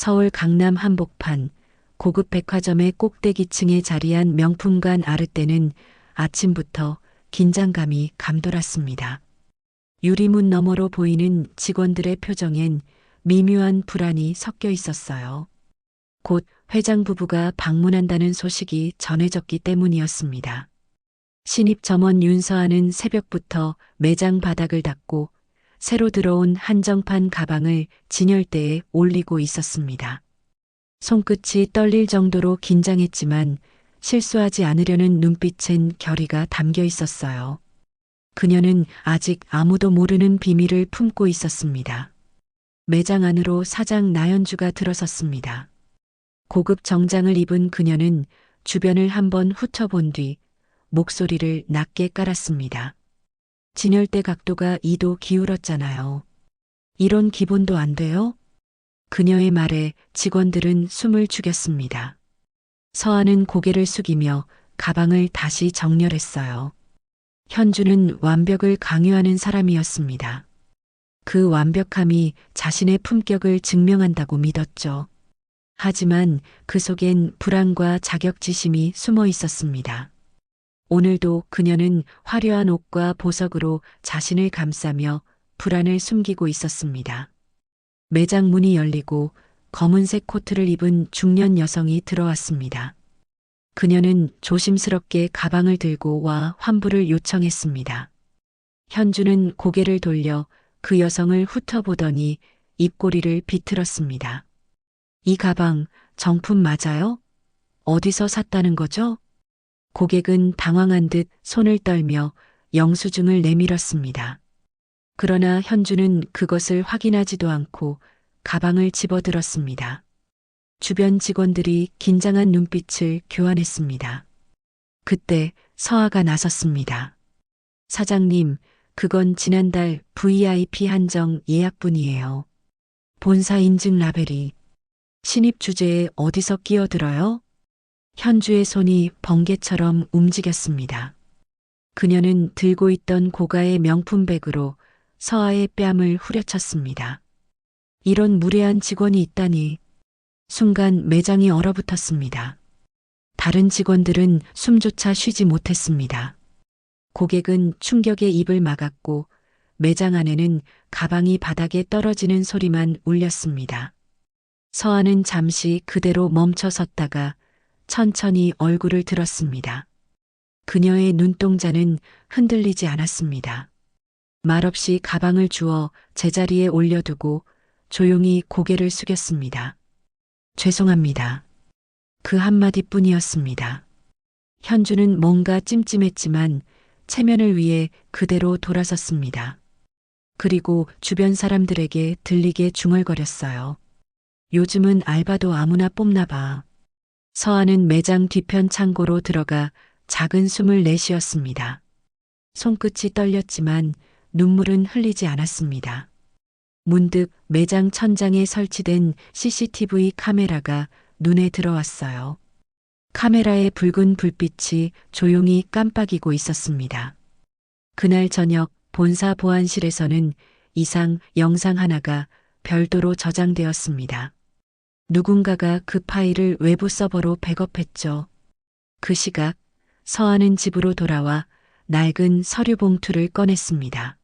서울 강남 한복판 고급 백화점의 꼭대기층에 자리한 명품관 아르떼는 아침부터 긴장감이 감돌았습니다. 유리문 너머로 보이는 직원들의 표정엔 미묘한 불안이 섞여 있었어요. 곧 회장 부부가 방문한다는 소식이 전해졌기 때문이었습니다. 신입 점원 윤서아는 새벽부터 매장 바닥을 닦고 새로 들어온 한정판 가방을 진열대에 올리고 있었습니다. 손끝이 떨릴 정도로 긴장했지만 실수하지 않으려는 눈빛엔 결의가 담겨 있었어요. 그녀는 아직 아무도 모르는 비밀을 품고 있었습니다. 매장 안으로 사장 나연주가 들어섰습니다. 고급 정장을 입은 그녀는 주변을 한번 훑어본 뒤 목소리를 낮게 깔았습니다. 진열대 각도가 2도 기울었잖아요. 이런 기본도 안 돼요? 그녀의 말에 직원들은 숨을 죽였습니다. 서아는 고개를 숙이며 가방을 다시 정렬했어요. 현주는 완벽을 강요하는 사람이었습니다. 그 완벽함이 자신의 품격을 증명한다고 믿었죠. 하지만 그 속엔 불안과 자격지심이 숨어 있었습니다. 오늘도 그녀는 화려한 옷과 보석으로 자신을 감싸며 불안을 숨기고 있었습니다. 매장 문이 열리고 검은색 코트를 입은 중년 여성이 들어왔습니다. 그녀는 조심스럽게 가방을 들고 와 환불을 요청했습니다. 현주는 고개를 돌려 그 여성을 훑어보더니 입꼬리를 비틀었습니다. 이 가방 정품 맞아요? 어디서 샀다는 거죠? 고객은 당황한 듯 손을 떨며 영수증을 내밀었습니다. 그러나 현주는 그것을 확인하지도 않고 가방을 집어들었습니다. 주변 직원들이 긴장한 눈빛을 교환했습니다. 그때 서아가 나섰습니다. 사장님, 그건 지난달 VIP 한정 예약분이에요. 본사 인증 라벨이 신입 주제에 어디서 끼어들어요? 현주의 손이 번개처럼 움직였습니다. 그녀는 들고 있던 고가의 명품백으로 서아의 뺨을 후려쳤습니다. 이런 무례한 직원이 있다니. 순간 매장이 얼어붙었습니다. 다른 직원들은 숨조차 쉬지 못했습니다. 고객은 충격에 입을 막았고 매장 안에는 가방이 바닥에 떨어지는 소리만 울렸습니다. 서아는 잠시 그대로 멈춰 섰다가 천천히 얼굴을 들었습니다. 그녀의 눈동자는 흔들리지 않았습니다. 말없이 가방을 주워 제자리에 올려두고 조용히 고개를 숙였습니다. 죄송합니다. 그 한마디뿐이었습니다. 현주는 뭔가 찜찜했지만 체면을 위해 그대로 돌아섰습니다. 그리고 주변 사람들에게 들리게 중얼거렸어요. 요즘은 알바도 아무나 뽑나 봐. 서아는 매장 뒤편 창고로 들어가 작은 숨을 내쉬었습니다. 손끝이 떨렸지만 눈물은 흘리지 않았습니다. 문득 매장 천장에 설치된 CCTV 카메라가 눈에 들어왔어요. 카메라의 붉은 불빛이 조용히 깜빡이고 있었습니다. 그날 저녁 본사 보안실에서는 이상 영상 하나가 별도로 저장되었습니다. 누군가가 그 파일을 외부 서버로 백업했죠. 그 시각 서아는 집으로 돌아와 낡은 서류 봉투를 꺼냈습니다.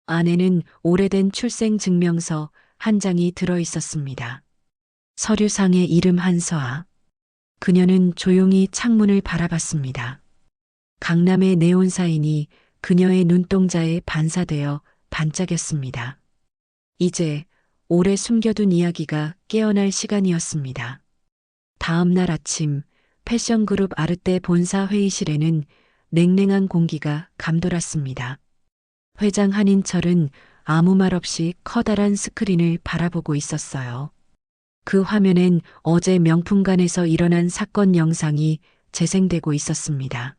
안에는 오래된 출생증명서 한 장이 들어 있었습니다. 서류상의 이름 한서아. 그녀는 조용히 창문을 바라봤습니다. 강남의 네온사인이 그녀의 눈동자에 반사되어 반짝였습니다. 이제 오래 숨겨둔 이야기가 깨어날 시간이었습니다. 다음 날 아침 패션그룹 아르떼 본사 회의실에는 냉랭한 공기가 감돌았습니다. 회장 한인철은 아무 말 없이 커다란 스크린을 바라보고 있었어요. 그 화면엔 어제 명품관에서 일어난 사건 영상이 재생되고 있었습니다.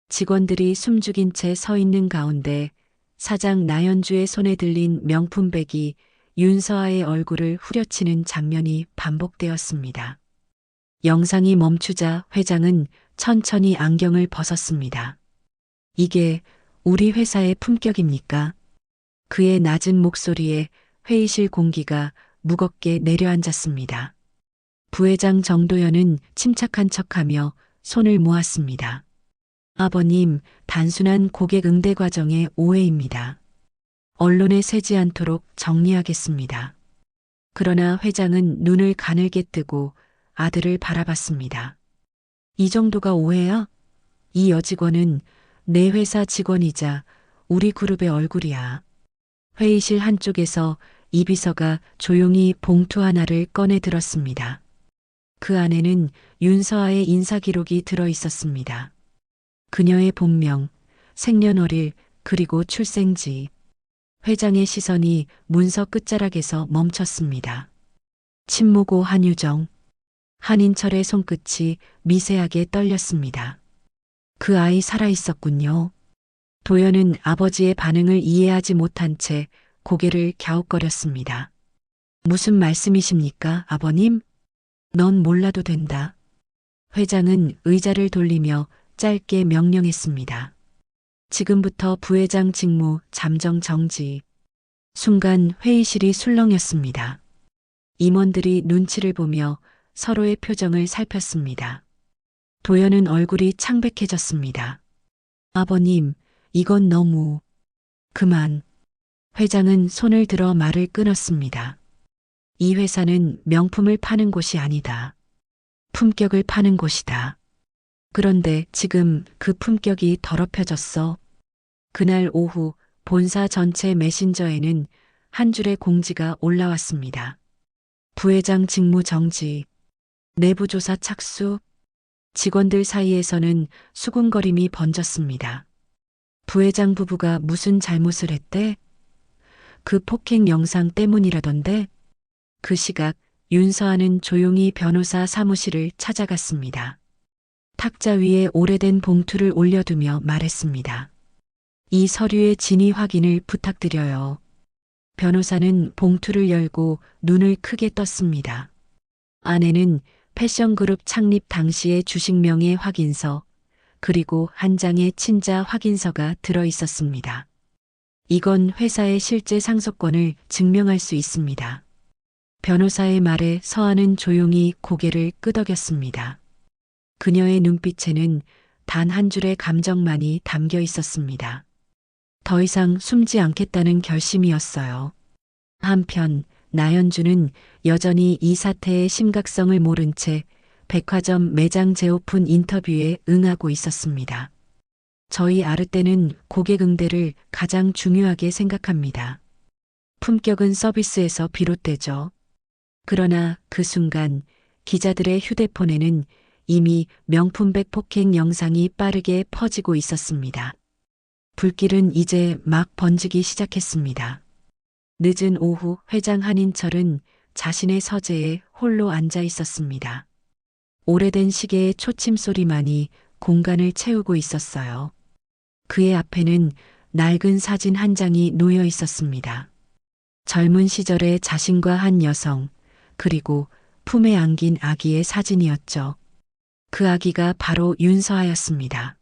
직원들이 숨죽인 채 서 있는 가운데 사장 나연주의 손에 들린 명품백이 윤서아의 얼굴을 후려치는 장면이 반복되었습니다. 영상이 멈추자 회장은 천천히 안경을 벗었습니다. 이게 우리 회사의 품격입니까? 그의 낮은 목소리에 회의실 공기가 무겁게 내려앉았습니다. 부회장 정도연은 침착한 척하며 손을 모았습니다. 아버님, 단순한 고객 응대 과정의 오해입니다. 언론에 새지 않도록 정리하겠습니다. 그러나 회장은 눈을 가늘게 뜨고 아들을 바라봤습니다. 이 정도가 오해야? 이 여직원은 내 회사 직원이자 우리 그룹의 얼굴이야. 회의실 한쪽에서 이 비서가 조용히 봉투 하나를 꺼내 들었습니다. 그 안에는 윤서아의 인사 기록이 들어 있었습니다. 그녀의 본명, 생년월일, 그리고 출생지. 회장의 시선이 문서 끝자락에서 멈췄습니다. 친모고 한유정. 한인철의 손끝이 미세하게 떨렸습니다. 그 아이 살아있었군요. 도연은 아버지의 반응을 이해하지 못한 채 고개를 갸웃거렸습니다. 무슨 말씀이십니까, 아버님? 넌 몰라도 된다. 회장은 의자를 돌리며 짧게 명령했습니다. 지금부터 부회장 직무 잠정 정지. 순간 회의실이 술렁였습니다. 임원들이 눈치를 보며 서로의 표정을 살폈습니다. 도연은 얼굴이 창백해졌습니다. 아버님, 이건 너무... 그만. 회장은 손을 들어 말을 끊었습니다. 이 회사는 명품을 파는 곳이 아니다. 품격을 파는 곳이다. 그런데 지금 그 품격이 더럽혀졌어. 그날 오후 본사 전체 메신저에는 한 줄의 공지가 올라왔습니다. 부회장 직무 정지, 내부조사 착수, 직원들 사이에서는 수군거림이 번졌습니다. 부회장 부부가 무슨 잘못을 했대? 그 폭행 영상 때문이라던데? 그 시각 윤서아는 조용히 변호사 사무실을 찾아갔습니다. 탁자 위에 오래된 봉투를 올려두며 말했습니다. 이 서류의 진위 확인을 부탁드려요. 변호사는 봉투를 열고 눈을 크게 떴습니다. 안에는 패션그룹 창립 당시의 주식명의 확인서, 그리고 한 장의 친자 확인서가 들어 있었습니다. 이건 회사의 실제 상속권을 증명할 수 있습니다. 변호사의 말에 서아는 조용히 고개를 끄덕였습니다. 그녀의 눈빛에는 단 한 줄의 감정만이 담겨 있었습니다. 더 이상 숨지 않겠다는 결심이었어요. 한편 나연주는 여전히 이 사태의 심각성을 모른 채 백화점 매장 재오픈 인터뷰에 응하고 있었습니다. 저희 아르떼는 고객 응대를 가장 중요하게 생각합니다. 품격은 서비스에서 비롯되죠. 그러나 그 순간 기자들의 휴대폰에는 이미 명품백 폭행 영상이 빠르게 퍼지고 있었습니다. 불길은 이제 막 번지기 시작했습니다. 늦은 오후 회장 한인철은 자신의 서재에 홀로 앉아 있었습니다. 오래된 시계의 초침 소리만이 공간을 채우고 있었어요. 그의 앞에는 낡은 사진 한 장이 놓여 있었습니다. 젊은 시절의 자신과 한 여성, 그리고 품에 안긴 아기의 사진이었죠. 그 아기가 바로 윤서아였습니다.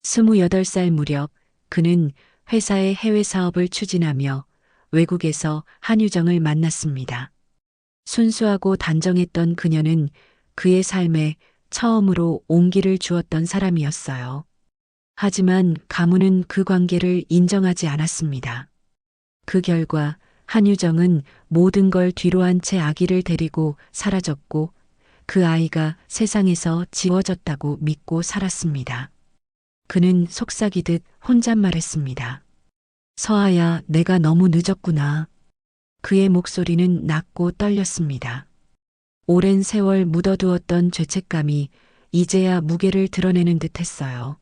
28살 무렵 그는 회사의 해외 사업을 추진하며 외국에서 한유정을 만났습니다. 순수하고 단정했던 그녀는 그의 삶에 처음으로 온기를 주었던 사람이었어요. 하지만 가문은 그 관계를 인정하지 않았습니다. 그 결과 한유정은 모든 걸 뒤로한 채 아기를 데리고 사라졌고 그 아이가 세상에서 지워졌다고 믿고 살았습니다. 그는 속삭이듯 혼잣말했습니다. 서아야, 내가 너무 늦었구나. 그의 목소리는 낮고 떨렸습니다. 오랜 세월 묻어두었던 죄책감이 이제야 무게를 드러내는 듯 했어요.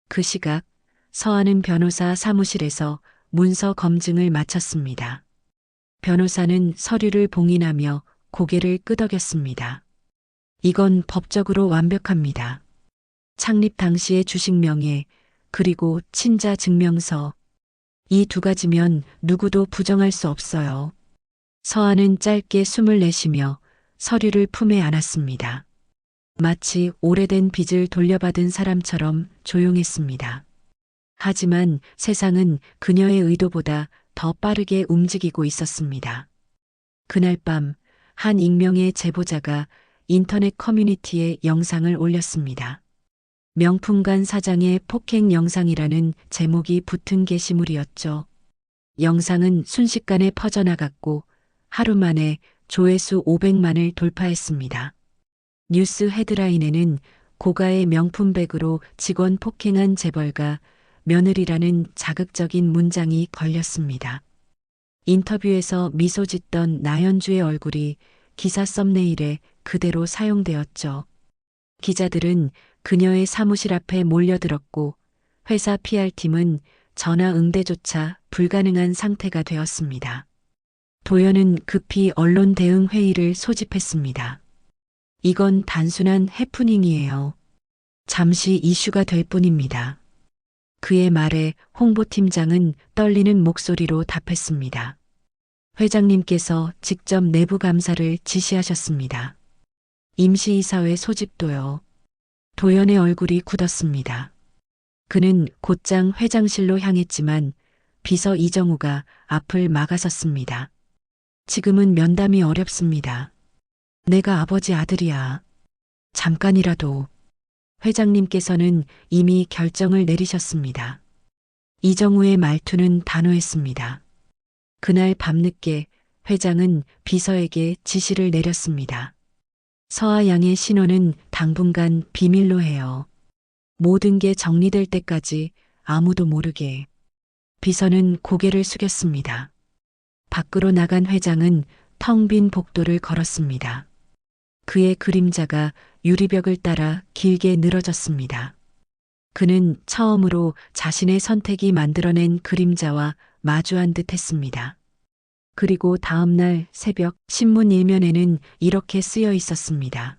그 시각 서아는 변호사 사무실에서 문서 검증을 마쳤습니다. 변호사는 서류를 봉인하며 고개를 끄덕였습니다. 이건 법적으로 완벽합니다. 창립 당시의 주식명예, 그리고 친자 증명서. 이 두 가지면 누구도 부정할 수 없어요. 서아는 짧게 숨을 내쉬며 서류를 품에 안았습니다. 마치 오래된 빚을 돌려받은 사람처럼 조용했습니다. 하지만 세상은 그녀의 의도보다 더 빠르게 움직이고 있었습니다. 그날 밤 한 익명의 제보자가 인터넷 커뮤니티에 영상을 올렸습니다. 명품관 사장의 폭행 영상이라는 제목이 붙은 게시물이었죠. 영상은 순식간에 퍼져나갔고 하루 만에 조회수 500만을 돌파했습니다. 뉴스 헤드라인에는 고가의 명품백으로 직원 폭행한 재벌가 며느리라는 자극적인 문장이 걸렸습니다. 인터뷰에서 미소 짓던 나연주의 얼굴이 기사 썸네일에 그대로 사용되었죠. 기자들은 그녀의 사무실 앞에 몰려들었고 회사 PR팀은 전화 응대조차 불가능한 상태가 되었습니다. 도연은 급히 언론 대응 회의를 소집했습니다. 이건 단순한 해프닝이에요. 잠시 이슈가 될 뿐입니다. 그의 말에 홍보팀장은 떨리는 목소리로 답했습니다. 회장님께서 직접 내부 감사를 지시하셨습니다. 임시이사회 소집도요. 도연의 얼굴이 굳었습니다. 그는 곧장 회장실로 향했지만 비서 이정우가 앞을 막아섰습니다. 지금은 면담이 어렵습니다. 내가 아버지 아들이야. 잠깐이라도. 회장님께서는 이미 결정을 내리셨습니다. 이정우의 말투는 단호했습니다. 그날 밤늦게 회장은 비서에게 지시를 내렸습니다. 서아 양의 신원은 당분간 비밀로 해요. 모든 게 정리될 때까지 아무도 모르게. 비서는 고개를 숙였습니다. 밖으로 나간 회장은 텅 빈 복도를 걸었습니다. 그의 그림자가 유리벽을 따라 길게 늘어졌습니다. 그는 처음으로 자신의 선택이 만들어낸 그림자와 마주한 듯 했습니다. 그리고 다음 날 새벽 신문 일면에는 이렇게 쓰여 있었습니다.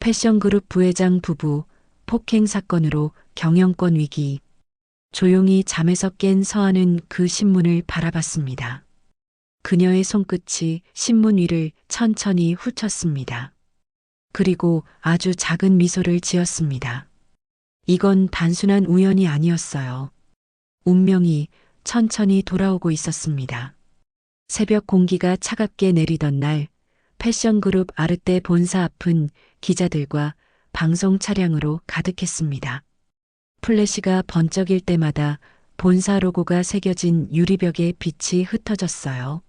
패션그룹 부회장 부부 폭행 사건으로 경영권 위기. 조용히 잠에서 깬 서아는 그 신문을 바라봤습니다. 그녀의 손끝이 신문 위를 천천히 훑었습니다. 그리고 아주 작은 미소를 지었습니다. 이건 단순한 우연이 아니었어요. 운명이 천천히 돌아오고 있었습니다. 새벽 공기가 차갑게 내리던 날, 패션그룹 아르떼 본사 앞은 기자들과 방송 차량으로 가득했습니다. 플래시가 번쩍일 때마다 본사 로고가 새겨진 유리벽에 빛이 흩어졌어요.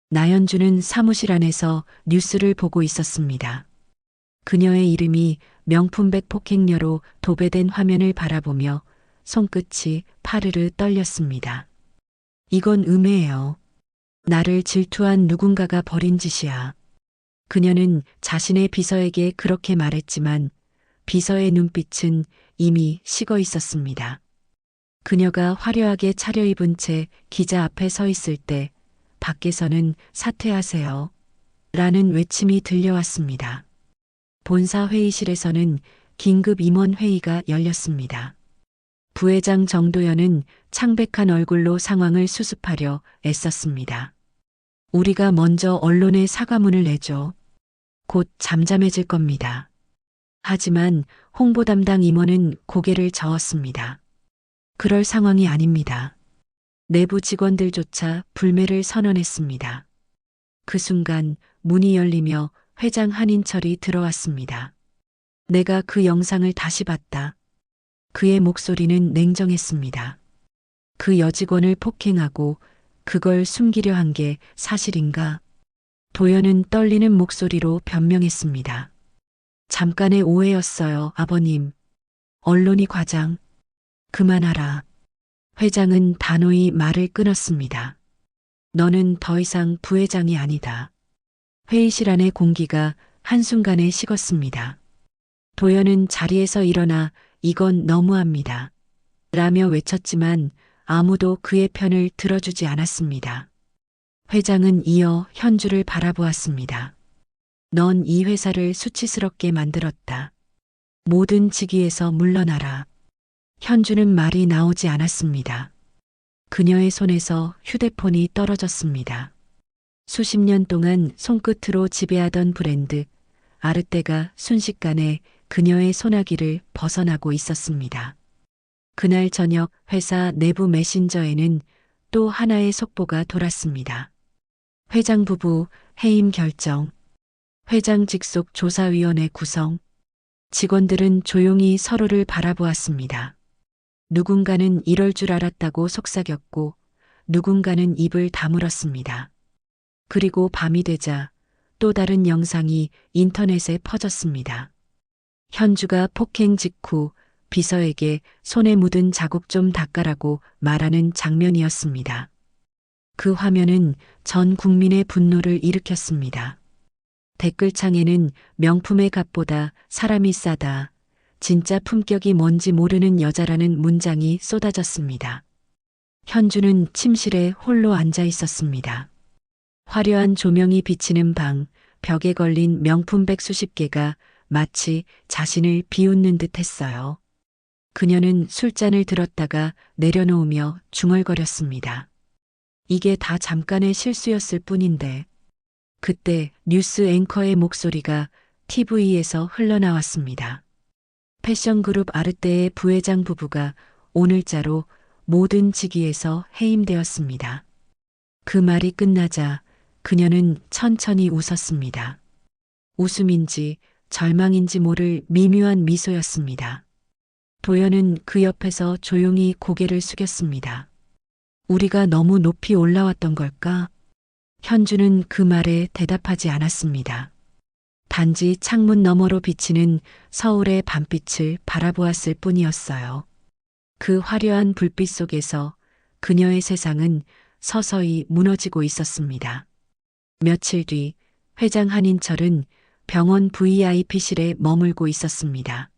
나연주는 사무실 안에서 뉴스를 보고 있었습니다. 그녀의 이름이 명품백 폭행녀로 도배된 화면을 바라보며 손끝이 파르르 떨렸습니다. 이건 음해예요. 나를 질투한 누군가가 벌인 짓이야. 그녀는 자신의 비서에게 그렇게 말했지만 비서의 눈빛은 이미 식어 있었습니다. 그녀가 화려하게 차려입은 채 기자 앞에 서 있을 때 밖에서는 사퇴하세요. 라는 외침이 들려왔습니다. 본사 회의실에서는 긴급 임원 회의가 열렸습니다. 부회장 정도연은 창백한 얼굴로 상황을 수습하려 애썼습니다. 우리가 먼저 언론에 사과문을 내죠. 곧 잠잠해질 겁니다. 하지만 홍보 담당 임원은 고개를 저었습니다. 그럴 상황이 아닙니다. 내부 직원들조차 불매를 선언했습니다. 그 순간 문이 열리며 회장 한인철이 들어왔습니다. 내가 그 영상을 다시 봤다. 그의 목소리는 냉정했습니다. 그 여직원을 폭행하고 그걸 숨기려 한 게 사실인가? 도연은 떨리는 목소리로 변명했습니다. 잠깐의 오해였어요, 아버님. 언론이 과장. 그만하라. 회장은 단호히 말을 끊었습니다. 너는 더 이상 부회장이 아니다. 회의실 안의 공기가 한순간에 식었습니다. 도연은 자리에서 일어나 이건 너무합니다. 라며 외쳤지만 아무도 그의 편을 들어주지 않았습니다. 회장은 이어 현주를 바라보았습니다. 넌 이 회사를 수치스럽게 만들었다. 모든 직위에서 물러나라. 현주는 말이 나오지 않았습니다. 그녀의 손에서 휴대폰이 떨어졌습니다. 수십 년 동안 손끝으로 지배하던 브랜드 아르떼가 순식간에 그녀의 소나기를 벗어나고 있었습니다. 그날 저녁 회사 내부 메신저에는 또 하나의 속보가 돌았습니다. 회장 부부 해임 결정, 회장 직속 조사위원회 구성, 직원들은 조용히 서로를 바라보았습니다. 누군가는 이럴 줄 알았다고 속삭였고 누군가는 입을 다물었습니다. 그리고 밤이 되자 또 다른 영상이 인터넷에 퍼졌습니다. 현주가 폭행 직후 비서에게 손에 묻은 자국 좀 닦아라고 말하는 장면이었습니다. 그 화면은 전 국민의 분노를 일으켰습니다. 댓글창에는 명품의 값보다 사람이 싸다. 진짜 품격이 뭔지 모르는 여자라는 문장이 쏟아졌습니다. 현주는 침실에 홀로 앉아 있었습니다. 화려한 조명이 비치는 방, 벽에 걸린 명품백 수십 개가 마치 자신을 비웃는 듯 했어요. 그녀는 술잔을 들었다가 내려놓으며 중얼거렸습니다. 이게 다 잠깐의 실수였을 뿐인데. 그때 뉴스 앵커의 목소리가 TV에서 흘러나왔습니다. 패션그룹 아르떼의 부회장 부부가 오늘자로 모든 직위에서 해임되었습니다. 그 말이 끝나자 그녀는 천천히 웃었습니다. 웃음인지 절망인지 모를 미묘한 미소였습니다. 도연은 그 옆에서 조용히 고개를 숙였습니다. 우리가 너무 높이 올라왔던 걸까? 현주는 그 말에 대답하지 않았습니다. 단지 창문 너머로 비치는 서울의 밤빛을 바라보았을 뿐이었어요. 그 화려한 불빛 속에서 그녀의 세상은 서서히 무너지고 있었습니다. 며칠 뒤 회장 한인철은 병원 VIP실에 머물고 있었습니다.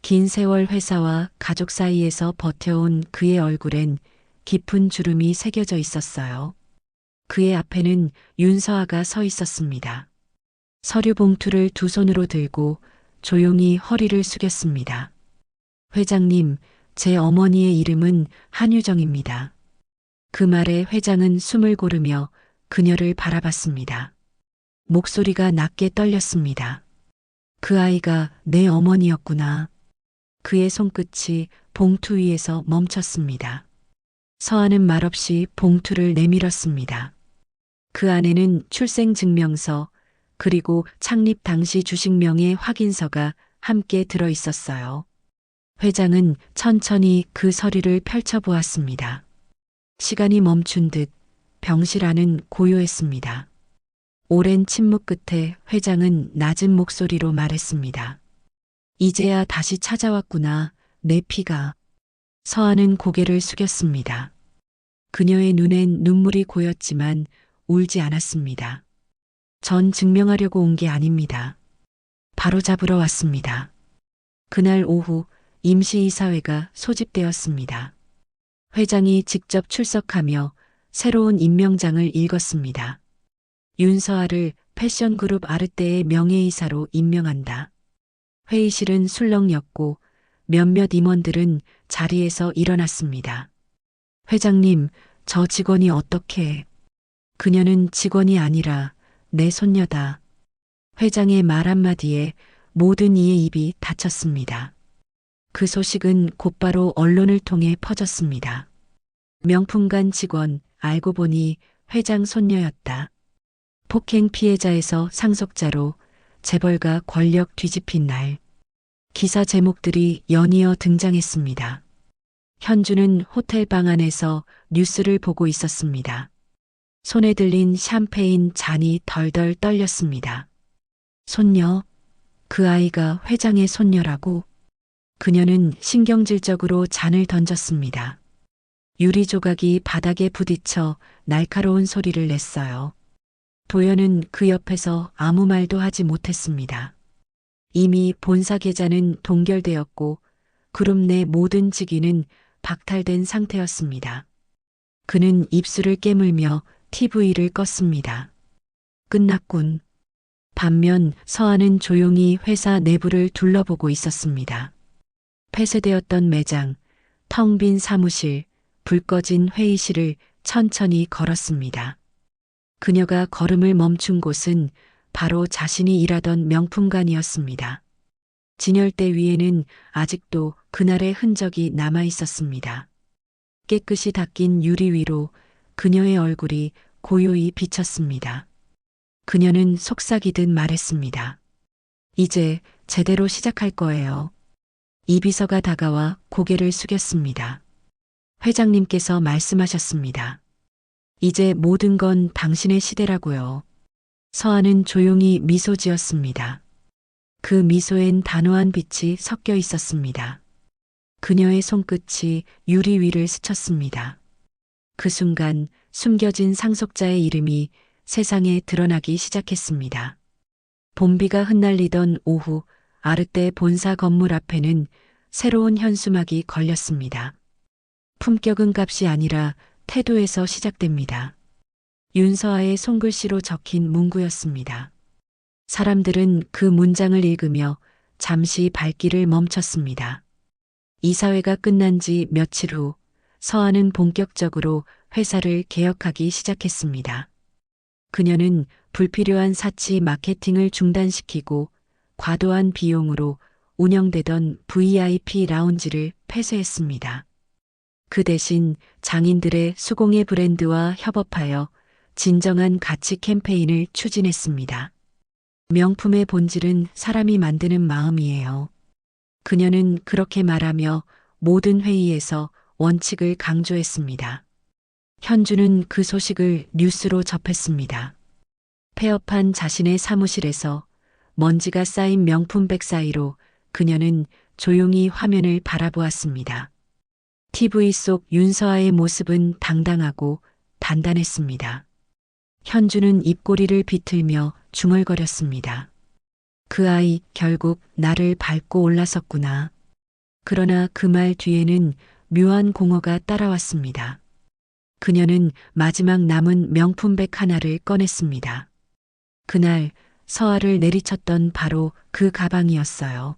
긴 세월 회사와 가족 사이에서 버텨온 그의 얼굴엔 깊은 주름이 새겨져 있었어요. 그의 앞에는 윤서아가 서 있었습니다. 서류 봉투를 두 손으로 들고 조용히 허리를 숙였습니다. 회장님, 제 어머니의 이름은 한유정입니다. 그 말에 회장은 숨을 고르며 그녀를 바라봤습니다. 목소리가 낮게 떨렸습니다. 그 아이가 내 어머니였구나. 그의 손끝이 봉투 위에서 멈췄습니다. 서아는 말없이 봉투를 내밀었습니다. 그 안에는 출생증명서 그리고 창립 당시 주식명의 확인서가 함께 들어 있었어요. 회장은 천천히 그 서류를 펼쳐보았습니다. 시간이 멈춘 듯 병실 안은 고요했습니다. 오랜 침묵 끝에 회장은 낮은 목소리로 말했습니다. 이제야 다시 찾아왔구나, 내 피가. 서아는 고개를 숙였습니다. 그녀의 눈엔 눈물이 고였지만 울지 않았습니다. 전 증명하려고 온 게 아닙니다. 바로 잡으러 왔습니다. 그날 오후 임시이사회가 소집되었습니다. 회장이 직접 출석하며 새로운 임명장을 읽었습니다. 윤서아를 패션그룹 아르떼의 명예이사로 임명한다. 회의실은 술렁였고 몇몇 임원들은 자리에서 일어났습니다. 회장님, 저 직원이 어떻게... 그녀는 직원이 아니라 내 손녀다. 회장의 말 한마디에 모든 이의 입이 닫혔습니다. 그 소식은 곧바로 언론을 통해 퍼졌습니다. 명품관 직원, 알고 보니 회장 손녀였다. 폭행 피해자에서 상속자로 재벌가 권력 뒤집힌 날. 기사 제목들이 연이어 등장했습니다. 현주는 호텔 방 안에서 뉴스를 보고 있었습니다. 손에 들린 샴페인 잔이 덜덜 떨렸습니다. 손녀, 그 아이가 회장의 손녀라고? 그녀는 신경질적으로 잔을 던졌습니다. 유리 조각이 바닥에 부딪혀 날카로운 소리를 냈어요. 도연은 그 옆에서 아무 말도 하지 못했습니다. 이미 본사 계좌는 동결되었고 그룹 내 모든 직위는 박탈된 상태였습니다. 그는 입술을 깨물며 TV를 껐습니다. 끝났군. 반면 서아는 조용히 회사 내부를 둘러보고 있었습니다. 폐쇄되었던 매장, 텅 빈 사무실, 불 꺼진 회의실을 천천히 걸었습니다. 그녀가 걸음을 멈춘 곳은 바로 자신이 일하던 명품관이었습니다. 진열대 위에는 아직도 그날의 흔적이 남아 있었습니다. 깨끗이 닦인 유리 위로 그녀의 얼굴이 고요히 비쳤습니다. 그녀는 속삭이듯 말했습니다. 이제 제대로 시작할 거예요. 이 비서가 다가와 고개를 숙였습니다. 회장님께서 말씀하셨습니다. 이제 모든 건 당신의 시대라고요. 서한은 조용히 미소 지었습니다. 그 미소엔 단호한 빛이 섞여 있었습니다. 그녀의 손끝이 유리 위를 스쳤습니다. 그 순간 숨겨진 상속자의 이름이 세상에 드러나기 시작했습니다. 봄비가 흩날리던 오후, 아르떼 본사 건물 앞에는 새로운 현수막이 걸렸습니다. 품격은 값이 아니라 태도에서 시작됩니다. 윤서아의 손글씨로 적힌 문구였습니다. 사람들은 그 문장을 읽으며 잠시 발길을 멈췄습니다. 이사회가 끝난 지 며칠 후 서한은 본격적으로 회사를 개혁하기 시작했습니다. 그녀는 불필요한 사치 마케팅을 중단시키고 과도한 비용으로 운영되던 VIP 라운지를 폐쇄했습니다. 그 대신 장인들의 수공예 브랜드와 협업하여 진정한 가치 캠페인을 추진했습니다. 명품의 본질은 사람이 만드는 마음이에요. 그녀는 그렇게 말하며 모든 회의에서 원칙을 강조했습니다. 현주는 그 소식을 뉴스로 접했습니다. 폐업한 자신의 사무실에서 먼지가 쌓인 명품백 사이로 그녀는 조용히 화면을 바라보았습니다. TV 속 윤서아의 모습은 당당하고 단단했습니다. 현주는 입꼬리를 비틀며 중얼거렸습니다. 그 아이 결국 나를 밟고 올라섰구나. 그러나 그 말 뒤에는 묘한 공허가 따라왔습니다. 그녀는 마지막 남은 명품백 하나를 꺼냈습니다. 그날 서아를 내리쳤던 바로 그 가방이었어요.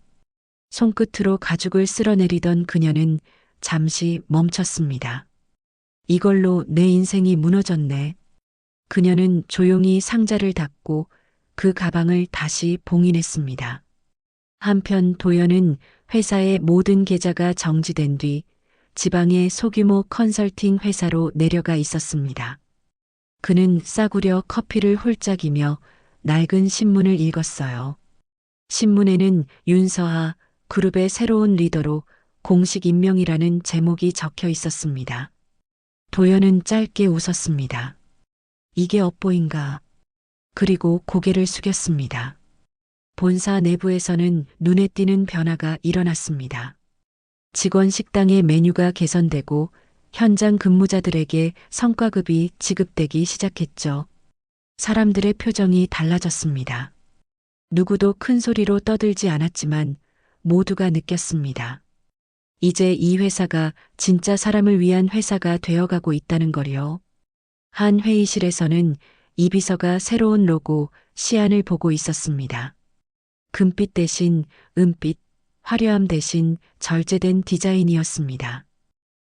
손끝으로 가죽을 쓸어내리던 그녀는 잠시 멈췄습니다. 이걸로 내 인생이 무너졌네. 그녀는 조용히 상자를 닫고 그 가방을 다시 봉인했습니다. 한편 도연은 회사의 모든 계좌가 정지된 뒤 지방의 소규모 컨설팅 회사로 내려가 있었습니다. 그는 싸구려 커피를 홀짝이며 낡은 신문을 읽었어요. 신문에는 윤서아 그룹의 새로운 리더로 공식 임명이라는 제목이 적혀 있었습니다. 도연은 짧게 웃었습니다. 이게 업보인가? 그리고 고개를 숙였습니다. 본사 내부에서는 눈에 띄는 변화가 일어났습니다. 직원 식당의 메뉴가 개선되고 현장 근무자들에게 성과급이 지급되기 시작했죠. 사람들의 표정이 달라졌습니다. 누구도 큰 소리로 떠들지 않았지만 모두가 느꼈습니다. 이제 이 회사가 진짜 사람을 위한 회사가 되어가고 있다는 거요. 한 회의실에서는 이 비서가 새로운 로고 시안을 보고 있었습니다. 금빛 대신 은빛, 화려함 대신 절제된 디자인이었습니다.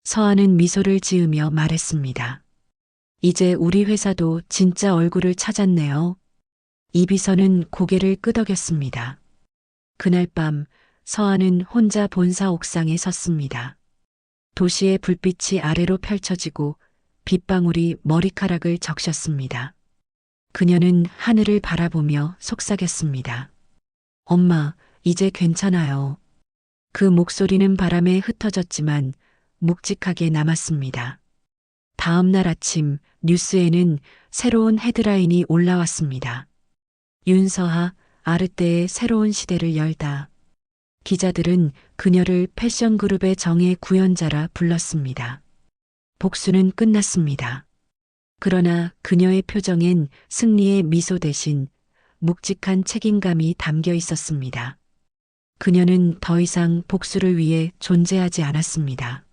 서한은 미소를 지으며 말했습니다. 이제 우리 회사도 진짜 얼굴을 찾았네요. 이 비서는 고개를 끄덕였습니다. 그날 밤 서한은 혼자 본사 옥상에 섰습니다. 도시의 불빛이 아래로 펼쳐지고 빗방울이 머리카락을 적셨습니다. 그녀는 하늘을 바라보며 속삭였습니다. 엄마, 이제 괜찮아요. 그 목소리는 바람에 흩어졌지만 묵직하게 남았습니다. 다음 날 아침 뉴스에는 새로운 헤드라인이 올라왔습니다. 윤서아, 아르떼의 새로운 시대를 열다. 기자들은 그녀를 패션 그룹의 정의 구현자라 불렀습니다. 복수는 끝났습니다. 그러나 그녀의 표정엔 승리의 미소 대신 묵직한 책임감이 담겨 있었습니다. 그녀는 더 이상 복수를 위해 존재하지 않았습니다.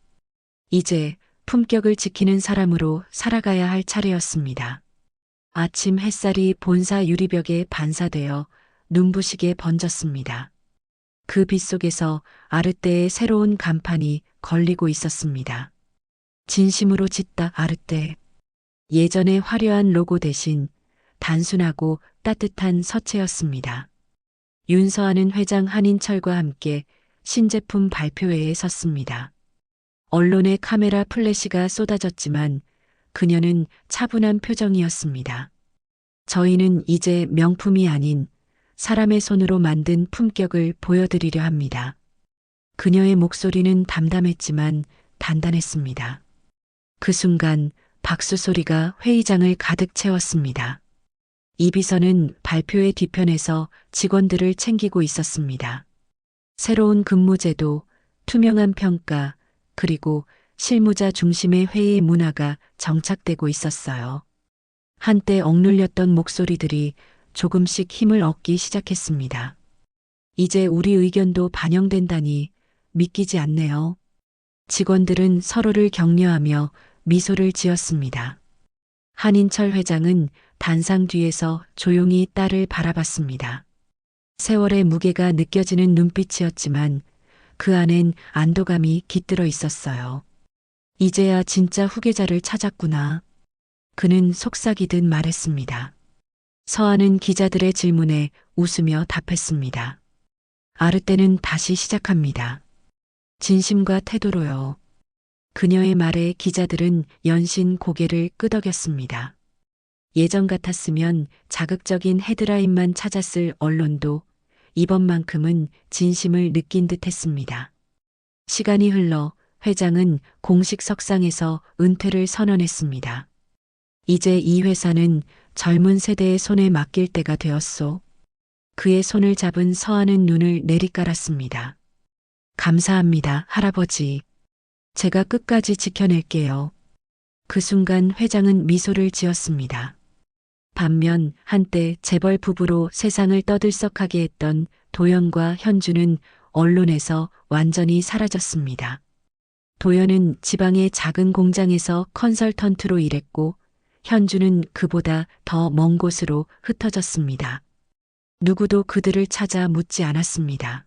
이제 품격을 지키는 사람으로 살아가야 할 차례였습니다. 아침 햇살이 본사 유리벽에 반사되어 눈부시게 번졌습니다. 그 빛 속에서 아르떼의 새로운 간판이 걸리고 있었습니다. 진심으로 짓다 아르떼. 예전의 화려한 로고 대신 단순하고 따뜻한 서체였습니다. 윤서아는 회장 한인철과 함께 신제품 발표회에 섰습니다. 언론의 카메라 플래시가 쏟아졌지만 그녀는 차분한 표정이었습니다. 저희는 이제 명품이 아닌 사람의 손으로 만든 품격을 보여드리려 합니다. 그녀의 목소리는 담담했지만 단단했습니다. 그 순간 박수 소리가 회의장을 가득 채웠습니다. 이 비서는 발표회 뒤편에서 직원들을 챙기고 있었습니다. 새로운 근무제도, 투명한 평가, 그리고 실무자 중심의 회의 문화가 정착되고 있었어요. 한때 억눌렸던 목소리들이 조금씩 힘을 얻기 시작했습니다. 이제 우리 의견도 반영된다니 믿기지 않네요. 직원들은 서로를 격려하며 미소를 지었습니다. 한인철 회장은 단상 뒤에서 조용히 딸을 바라봤습니다. 세월의 무게가 느껴지는 눈빛이었지만 그 안엔 안도감이 깃들어 있었어요. 이제야 진짜 후계자를 찾았구나. 그는 속삭이듯 말했습니다. 서한은 기자들의 질문에 웃으며 답했습니다. 아르떼는 다시 시작합니다. 진심과 태도로요. 그녀의 말에 기자들은 연신 고개를 끄덕였습니다. 예전 같았으면 자극적인 헤드라인만 찾았을 언론도 이번만큼은 진심을 느낀 듯 했습니다. 시간이 흘러 회장은 공식 석상에서 은퇴를 선언했습니다. 이제 이 회사는 젊은 세대의 손에 맡길 때가 되었소. 그의 손을 잡은 서한은 눈을 내리깔았습니다. 감사합니다, 할아버지. 제가 끝까지 지켜낼게요. 그 순간 회장은 미소를 지었습니다. 반면 한때 재벌 부부로 세상을 떠들썩하게 했던 도연과 현주는 언론에서 완전히 사라졌습니다. 도연은 지방의 작은 공장에서 컨설턴트로 일했고 현주는 그보다 더 먼 곳으로 흩어졌습니다. 누구도 그들을 찾아 묻지 않았습니다.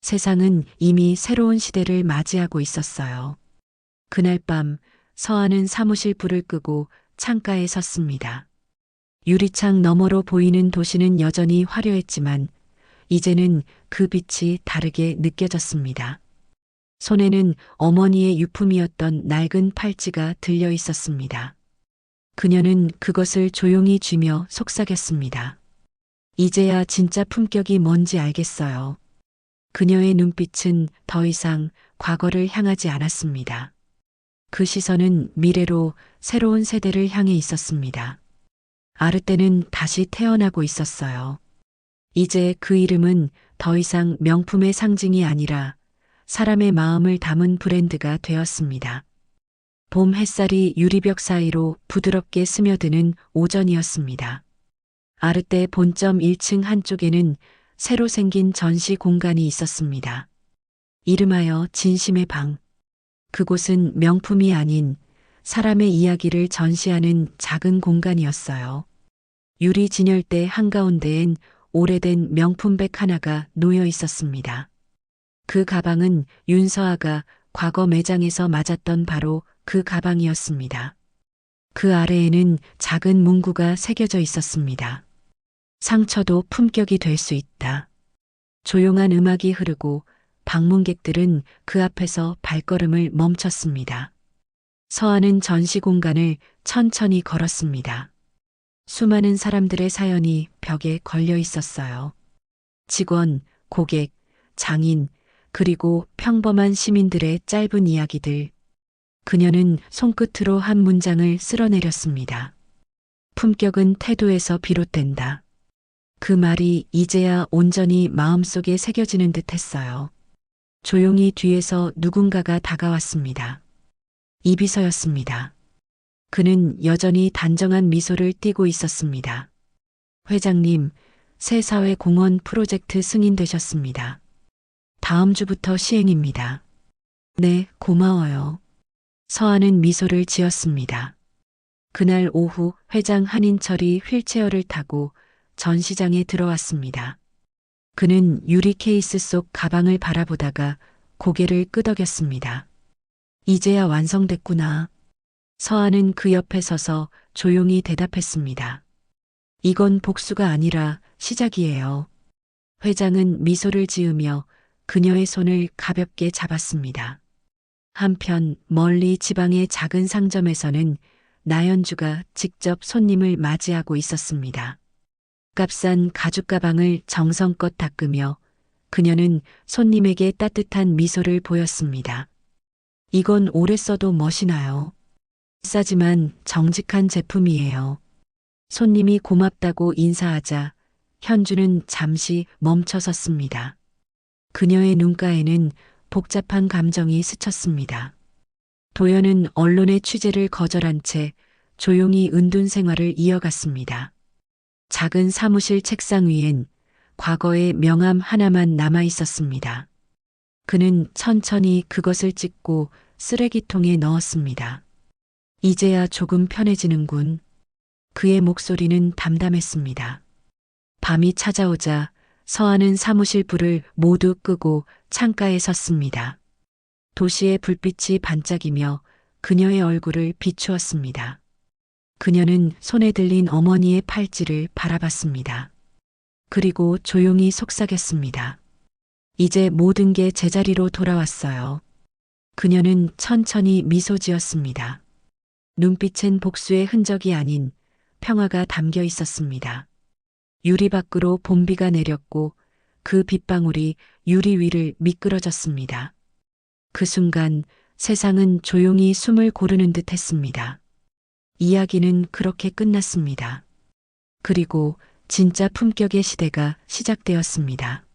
세상은 이미 새로운 시대를 맞이하고 있었어요. 그날 밤 서한은 사무실 불을 끄고 창가에 섰습니다. 유리창 너머로 보이는 도시는 여전히 화려했지만 이제는 그 빛이 다르게 느껴졌습니다. 손에는 어머니의 유품이었던 낡은 팔찌가 들려 있었습니다. 그녀는 그것을 조용히 쥐며 속삭였습니다. 이제야 진짜 품격이 뭔지 알겠어요. 그녀의 눈빛은 더 이상 과거를 향하지 않았습니다. 그 시선은 미래로 새로운 세대를 향해 있었습니다. 아르떼는 다시 태어나고 있었어요. 이제 그 이름은 더 이상 명품의 상징이 아니라 사람의 마음을 담은 브랜드가 되었습니다. 봄 햇살이 유리벽 사이로 부드럽게 스며드는 오전이었습니다. 아르떼 본점 1층 한쪽에는 새로 생긴 전시 공간이 있었습니다. 이름하여 진심의 방. 그곳은 명품이 아닌 사람의 이야기를 전시하는 작은 공간이었어요. 유리 진열대 한가운데엔 오래된 명품백 하나가 놓여 있었습니다. 그 가방은 윤서아가 과거 매장에서 맞았던 바로 그 가방이었습니다. 그 아래에는 작은 문구가 새겨져 있었습니다. 상처도 품격이 될 수 있다. 조용한 음악이 흐르고 방문객들은 그 앞에서 발걸음을 멈췄습니다. 서한은 전시 공간을 천천히 걸었습니다. 수많은 사람들의 사연이 벽에 걸려 있었어요. 직원, 고객, 장인, 그리고 평범한 시민들의 짧은 이야기들. 그녀는 손끝으로 한 문장을 쓸어내렸습니다. 품격은 태도에서 비롯된다. 그 말이 이제야 온전히 마음속에 새겨지는 듯 했어요. 조용히 뒤에서 누군가가 다가왔습니다. 이비서였습니다. 그는 여전히 단정한 미소를 띠고 있었습니다. 회장님, 새 사회 공헌 프로젝트 승인되셨습니다. 다음 주부터 시행입니다. 네, 고마워요. 서한은 미소를 지었습니다. 그날 오후 회장 한인철이 휠체어를 타고 전시장에 들어왔습니다. 그는 유리 케이스 속 가방을 바라보다가 고개를 끄덕였습니다. 이제야 완성됐구나. 서한은 그 옆에 서서 조용히 대답했습니다. 이건 복수가 아니라 시작이에요. 회장은 미소를 지으며 그녀의 손을 가볍게 잡았습니다. 한편 멀리 지방의 작은 상점에서는 나연주가 직접 손님을 맞이하고 있었습니다. 값싼 가죽 가방을 정성껏 닦으며 그녀는 손님에게 따뜻한 미소를 보였습니다. 이건 오래 써도 멋이나요. 싸지만 정직한 제품이에요. 손님이 고맙다고 인사하자 현주는 잠시 멈춰 섰습니다. 그녀의 눈가에는 복잡한 감정이 스쳤습니다. 도연은 언론의 취재를 거절한 채 조용히 은둔 생활을 이어갔습니다. 작은 사무실 책상 위엔 과거의 명함 하나만 남아 있었습니다. 그는 천천히 그것을 찍고 쓰레기통에 넣었습니다. 이제야 조금 편해지는군. 그의 목소리는 담담했습니다. 밤이 찾아오자 서하는 사무실 불을 모두 끄고 창가에 섰습니다. 도시의 불빛이 반짝이며 그녀의 얼굴을 비추었습니다. 그녀는 손에 들린 어머니의 팔찌를 바라봤습니다. 그리고 조용히 속삭였습니다. 이제 모든 게 제자리로 돌아왔어요. 그녀는 천천히 미소 지었습니다. 눈빛엔 복수의 흔적이 아닌 평화가 담겨 있었습니다. 유리 밖으로 봄비가 내렸고 그 빗방울이 유리 위를 미끄러졌습니다. 그 순간 세상은 조용히 숨을 고르는 듯 했습니다. 이야기는 그렇게 끝났습니다. 그리고 진짜 품격의 시대가 시작되었습니다.